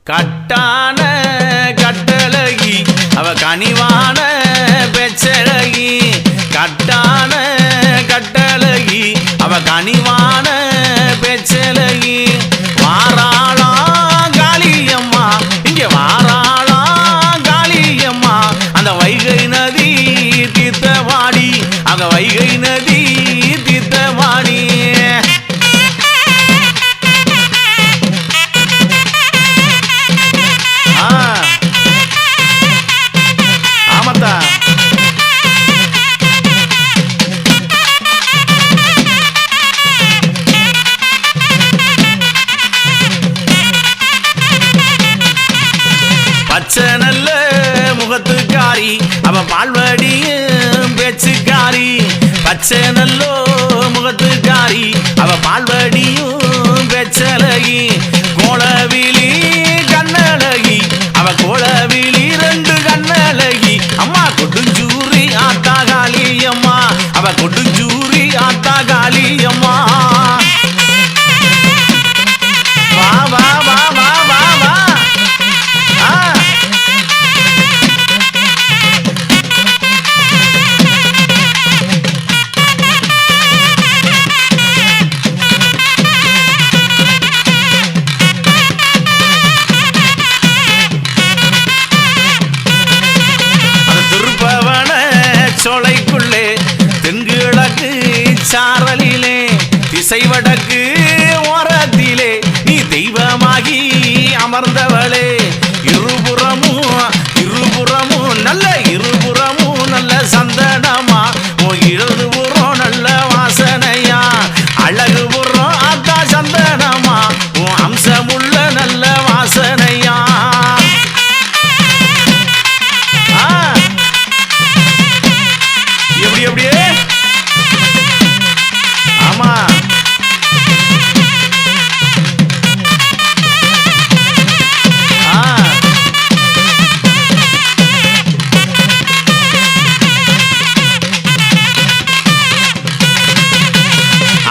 கட்டான கட்டழகி அவ கனிவான பெச்சழகி கட்டான கட்டழகி அவ கனிவான பெச்சழகி வாராளா காளியம்மா இங்கே வாராளா காளியம்மா அந்த வைகை நதி தீர்த்தவாடி அங்க வைகை நதி தீர்த்தவாடி பச்சை நல்ல முகத்துக்காரி அவ பால்வடியும் பேச்சுக்காரி பச்சை நல்லோ முகத்துக்காரி அவ பால்வடியும் பேச்சழகி கோலவிழி கண்ணழகி அவ கோலவிழி ரெண்டு கண்ணழகி அம்மா கொடுஞ்சூரி ஆத்தா காளியம்மா அவ கொடுஞ்சூரி ஆத்தா காளியம்மா வா வா வா வா வா வா சோலைக்குள்ளே தென்கிழக்கு சாரலிலே திசை வடக்கு ஓரத்திலே நீ தெய்வமாகி அமர்ந்தவளே இருபுறமும் நல்ல சந்தனமா உன் இடது புறம் நல்ல வாசனையா அழகு புறம் அத்தா சந்தனமா உன் அம்சமுள்ள நல்ல வாசனையா எப்படியே ஆமா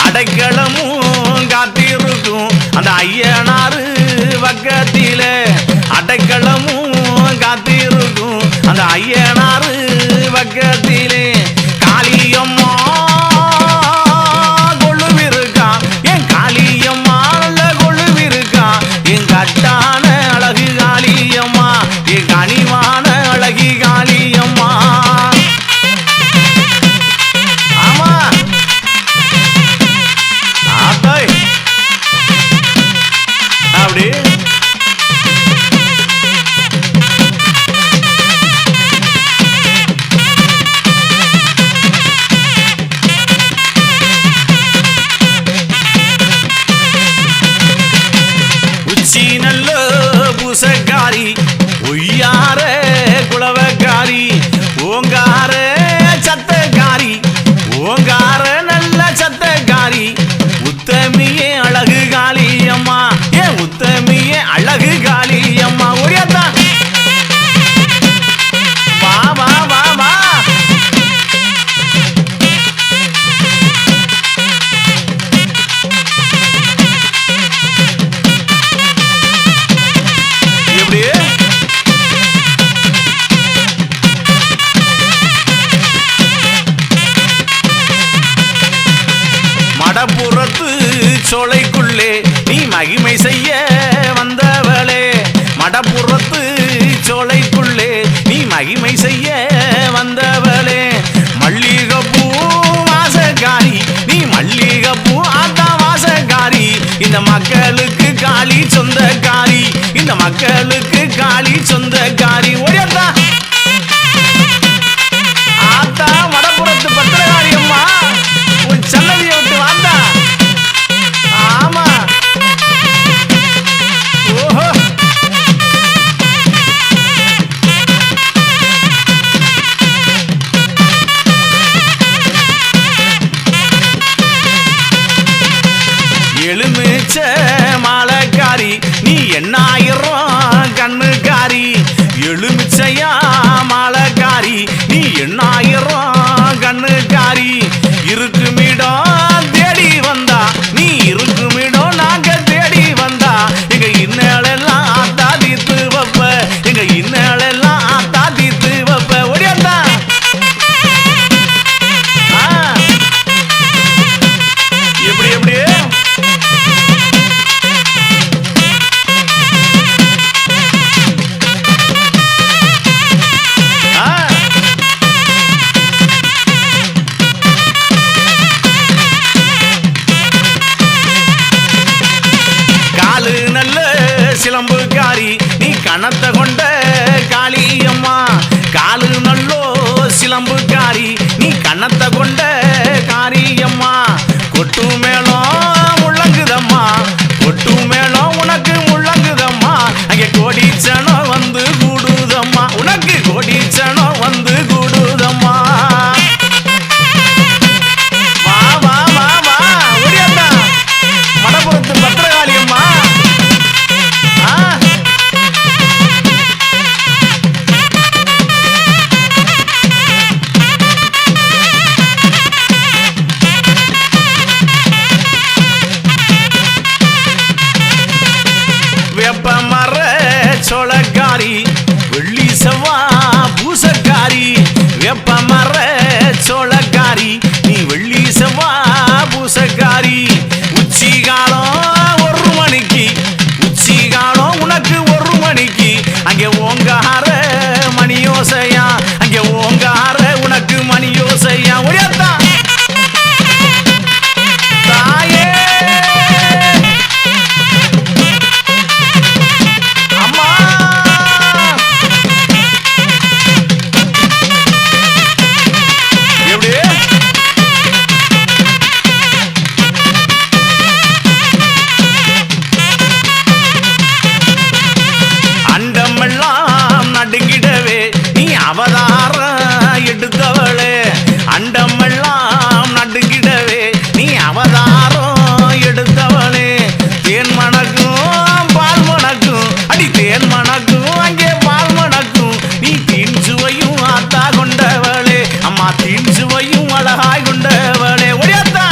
அடைக்கலமும் காத்திருக்கும் அந்த ஐயனாறு பக்கத்திலே அடைக்கலமும் காத்திருக்கும் அந்த ஐயனாறு பக்கத்திலே காளியம்மா கொழுவிருக்கா என் காளியம்மா நல்ல கொழுவிருக்கா என் கட்டான அழகு காளியம்மா என் கனிவான அழகி காளியம்மா ஆமா ஆத்தாய் அப்படி நல்ல பூசக்காரி ஒய்யார குளவக்காரி ஓங்கார சத்தக்காரி ஓங்கார நல்ல சத்தக்காரி உத்தமியே அழகு காளியம்மா ஏன் உத்தமியே அழகு காளியம்மா ஒரேதா வா வா வா வா மடப்புறத்து சோலைக்குள்ளே நீ மகிமை செய்ய வந்தவளே மடப்புறத்து சோலைக்குள்ளே நீ மகிமை செய்ய வந்தவளே மல்லிகைப்பூ வாசக்காரி நீ மல்லிகைப்பூ ஆத்தா வாசக்காரி இந்த மக்களுக்கு காளி சொந்தக்காரி இந்த மக்களுக்கு காளி சொந்தக்காரி ஒரேதா ஆத்தா மடப்புறத்து பத்திரகாரி அம்மா உன் சன்னதியை விட்டு வாந்தா ஆமா ஓஹோ எலுமிச்ச மாலைக்காரி நீ எண்ணாயிரம் கண்ணுக்காரி எலுமிச்சையா மாலைக்காரி நீ எண்ணாயிரம் கண்ணுக்காரி இருக்குமிடம் தேடி வந்தா நீ இருக்குமிடம் நாங்க தேடி வந்தா எங்க இன்னலெல்லாம் ஆத்தாதி சிலம்புக்காரி நீ கணத்தை கொண்ட காளியம்மா காலு நல்லோ சிலம்புக்காரி நீ கணத்தை கொண்ட காரியம்மா கொட்டு மேளம் முழங்குதம்மா கொட்டு மேளம் உனக்கு முழங்குதம்மா அங்கே கோடிச்சனம் வந்து கூடுதம்மா உனக்கு கோடிச்சனம் வந்து கூடுதம்மா வா வா வா வா ஓடியாண்டா மடப்புறத்து பத்திரகாளியம்மா வேப்பமர சோளக்காரி வெள்ளி செவ்வா பூசக்காரி வேப்பமர சோளக்காரி நீ வெள்ளி செவ்வா பூசக்காரி உச்சி காலம் 1 மணிக்கு உச்சி காலம் உனக்கு 1 மணிக்கு அங்கே ஓங்கார மணியோசையா அங்கே ஓங்கார உனக்கு மணியோசையா ஒடியாத்தா தாயே அம்மா எப்படி அண்டமெல்லாம் நடுங்கிடவே நீ அவதாரம் எடுத்தவளே அண்டமெல்லாம் நடுங்கிடவே நீ அவதாரம் எடுத்தவளே தேன் மணக்கும் பால் மணக்கும் அடி தேன் மணக்கும் அங்கே பால் மணக்கும் நீ தீன் சுவையும் ஆத்தா கொண்டவளே அம்மா தீன் சுவையும் அழகாய் கொண்டவளே ஒடியாத்தா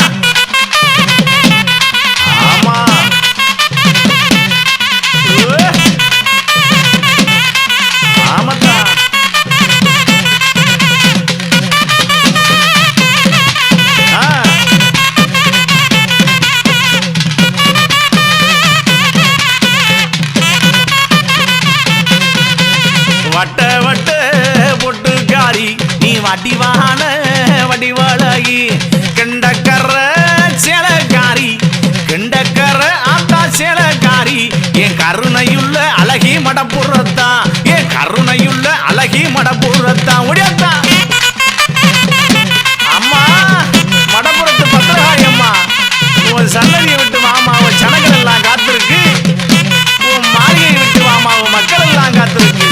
ஆமா ஆமாத்தா வட்ட வட்ட பொட்டுக்காரி நீ வடிவான வடிவழகி கெண்டக்கர சேலக்காரி கெண்டக்கர ஆத்தா சேலக்காரி என் கருணையுள்ள அழகி மடப்புறத்தா என் கருணையுள்ள அழகி மடப்புறத்தா ஒடியாத்தா அம்மா மடப்புறத்து பத்திரகாளி அம்மா உன் சன்னதியை விட்டு வாமா உன் சனங்கள் எல்லாம் காத்திருக்கு உன் மாளிகையை விட்டு வாமா உன் மக்கள் எல்லாம் காத்திருக்கு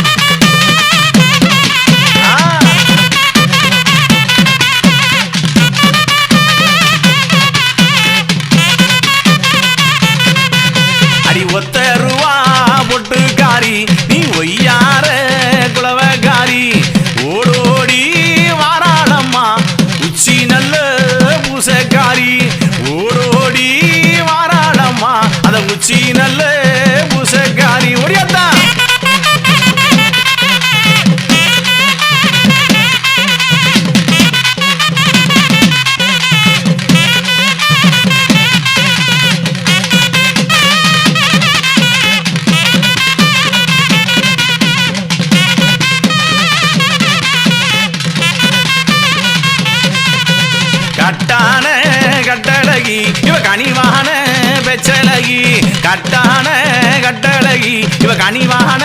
அடி ஒத்த ரூபா பொட்டுக்காரி நீ ஒய்யார குளவக்காரி ஓடோடி வாராளம்மா உச்சி நல்ல பூசக்காரி ஓடோடி வாராளம்மா அத உச்சி நல்ல பூசக்காரி ஒடியாத்தா கட்டான கட்டழகி இவ கனிவான பெச்சலகி கட்டான கட்டழகி இவ கனிவான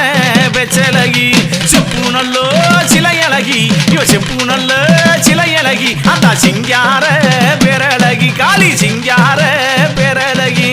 பெச்சலகி செப்பு நல்லோ சிலையழகி இவ செப்பு நல்ல சிலையழகி அந்த சிங்கார பேரழகி காளி சிங்கார பேரழகி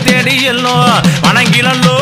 தேடி நல்லோ வணங்கி நல்லோ